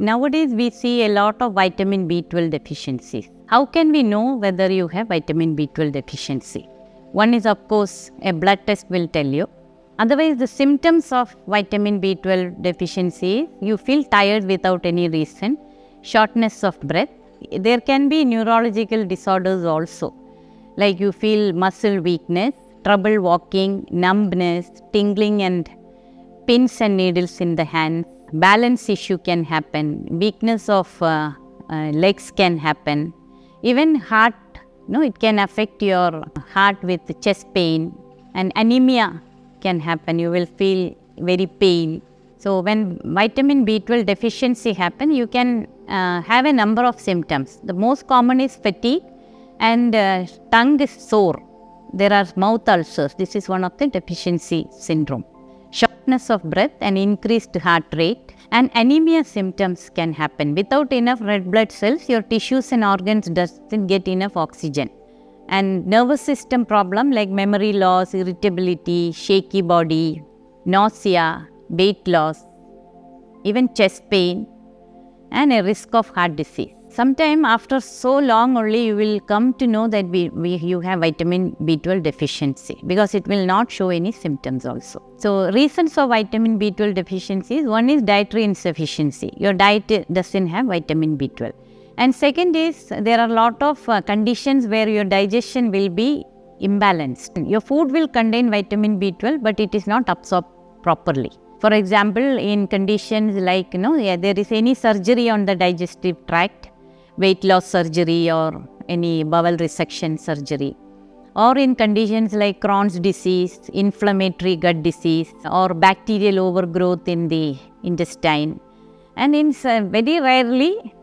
nowadays we see a lot of vitamin B12 deficiencies. How can we know whether you have vitamin B12 deficiency? One is, of course, a blood test will tell you. Otherwise, the symptoms of vitamin B12 deficiency, you feel tired without any reason, shortness of breath. There can be neurological disorders also, like you feel muscle weakness, trouble walking, numbness, tingling and pins and needles in the hands. Balance issue can happen, weakness of legs can happen, even heart, it can affect your heart with chest pain, and anemia can happen, you will feel very pale. So when vitamin B12 deficiency happen, you can have a number of symptoms. The most common is fatigue and tongue is sore. There are mouth ulcers. This is one of the deficiency syndrome. Shortness of breath and increased heart rate, and anemia symptoms can happen. Without enough red blood cells, your tissues and organs doesn't get enough oxygen. And nervous system problem like memory loss, irritability, shaky body, nausea, weight loss, even chest pain, and a risk of heart disease. Sometime after so long only you will come to know that you have vitamin B12 deficiency, because it will not show any symptoms also. So reasons for vitamin B12 deficiencies, one is dietary insufficiency. Your diet doesn't have vitamin B12. And second is, there are a lot of conditions where your digestion will be imbalanced. Your food will contain vitamin B12, but it is not absorbed properly. For example, in conditions like, there is any surgery on the digestive tract, weight loss surgery or any bowel resection surgery, or in conditions like Crohn's disease, inflammatory gut disease, or bacterial overgrowth in the intestine. And in very rarely,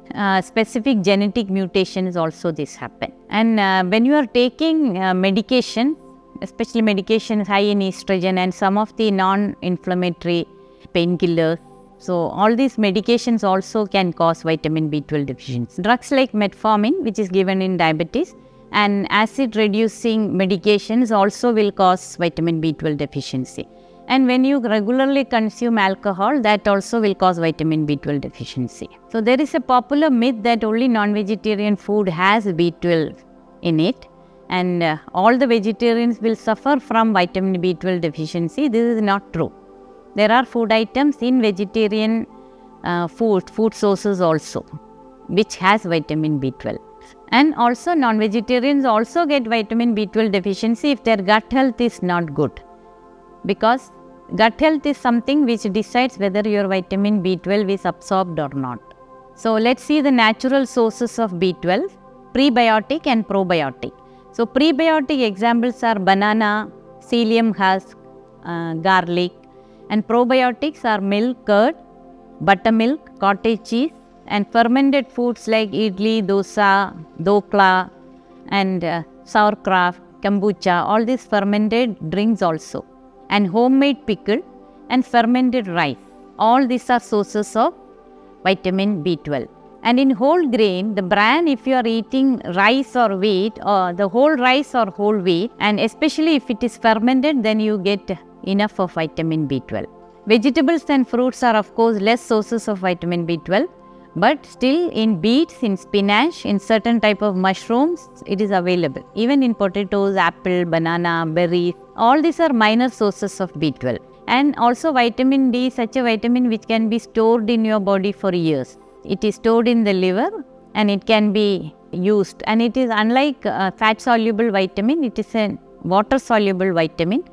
specific genetic mutations also this happen. And when you are taking medication, especially medications high in estrogen and some of the non-inflammatory painkillers, so all these medications also can cause vitamin B12 deficiency. Drugs like metformin, which is given in diabetes, and acid reducing medications also will cause vitamin B12 deficiency. And when you regularly consume alcohol, that also will cause vitamin B12 deficiency. So there is a popular myth that only non-vegetarian food has B12 in it, and all the vegetarians will suffer from vitamin B12 deficiency. This is not true. There are food items in vegetarian food sources also, which has vitamin B12. And also non-vegetarians also get vitamin B12 deficiency if their gut health is not good. Because gut health is something which decides whether your vitamin B12 is absorbed or not. So let's see the natural sources of B12, prebiotic and probiotic. So prebiotic examples are banana, psyllium husk, garlic, and probiotics are milk, curd, buttermilk, cottage cheese, and fermented foods like idli, dosa, dokla, and sauerkraut, kombucha, all these fermented drinks also. And homemade pickle and fermented rice. All these are sources of vitamin B12. And in whole grain, the bran, if you are eating rice or wheat, or the whole rice or whole wheat, and especially if it is fermented, then you get enough of vitamin B12. Vegetables and fruits are of course less sources of vitamin B12, but still in beets, in spinach, in certain type of mushrooms, it is available. Even in potatoes, apple, banana, berries, all these are minor sources of B12. And also vitamin D, such a vitamin which can be stored in your body for years. It is stored in the liver and it can be used. And it is unlike fat-soluble vitamin, it is a water-soluble vitamin.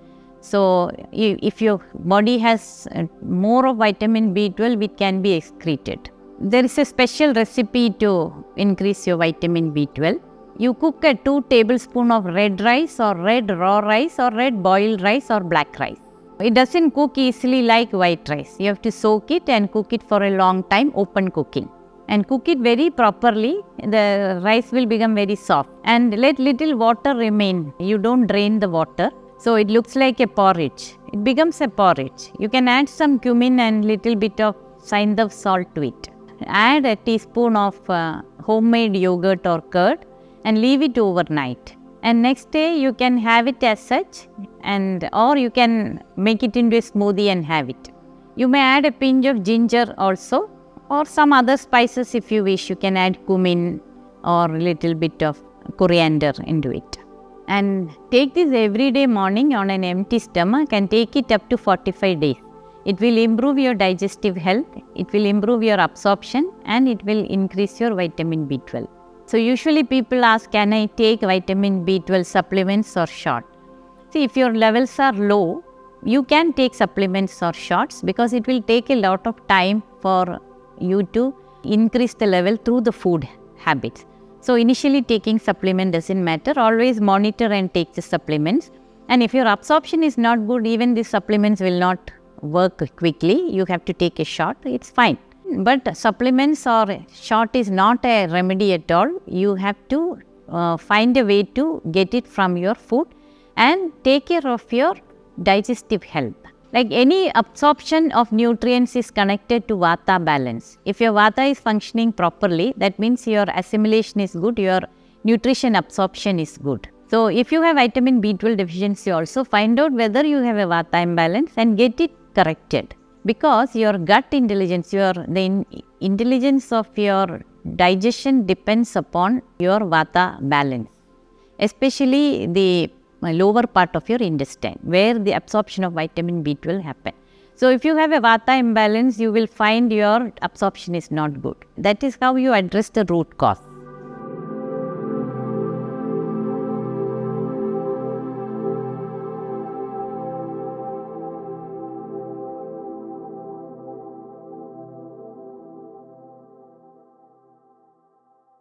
So if your body has more of vitamin B12, it can be excreted. There is a special recipe to increase your vitamin B12. You cook 2 tablespoons of red rice or red raw rice or red boiled rice or black rice. It doesn't cook easily like white rice. You have to soak it and cook it for a long time, open cooking. And cook it very properly, the rice will become very soft. And let little water remain. You don't drain the water. So it looks like a porridge. It becomes a porridge. You can add some cumin and little bit of Saindav salt to it. Add a teaspoon of homemade yogurt or curd and leave it overnight. And next day you can have it as such, or you can make it into a smoothie and have it. You may add a pinch of ginger also or some other spices if you wish. You can add cumin or a little bit of coriander into it. And take this every day morning on an empty stomach and take it up to 45 days. It will improve your digestive health, it will improve your absorption, and it will increase your vitamin B12. So usually people ask, can I take vitamin B12 supplements or shot? See, if your levels are low, you can take supplements or shots because it will take a lot of time for you to increase the level through the food habits. So initially taking supplement doesn't matter, always monitor and take the supplements. And if your absorption is not good, even the supplements will not work quickly. You have to take a shot, it's fine. But supplements or shot is not a remedy at all. You have to find a way to get it from your food and take care of your digestive health. Like any absorption of nutrients is connected to Vata balance. If your Vata is functioning properly, that means your assimilation is good, your nutrition absorption is good. So if you have vitamin B12 deficiency also, find out whether you have a Vata imbalance and get it corrected. Because your gut intelligence, the intelligence of your digestion depends upon your Vata balance, especially the lower part of your intestine where the absorption of vitamin B12 happens. So if you have a Vata imbalance, you will find your absorption is not good. That is how you address the root cause.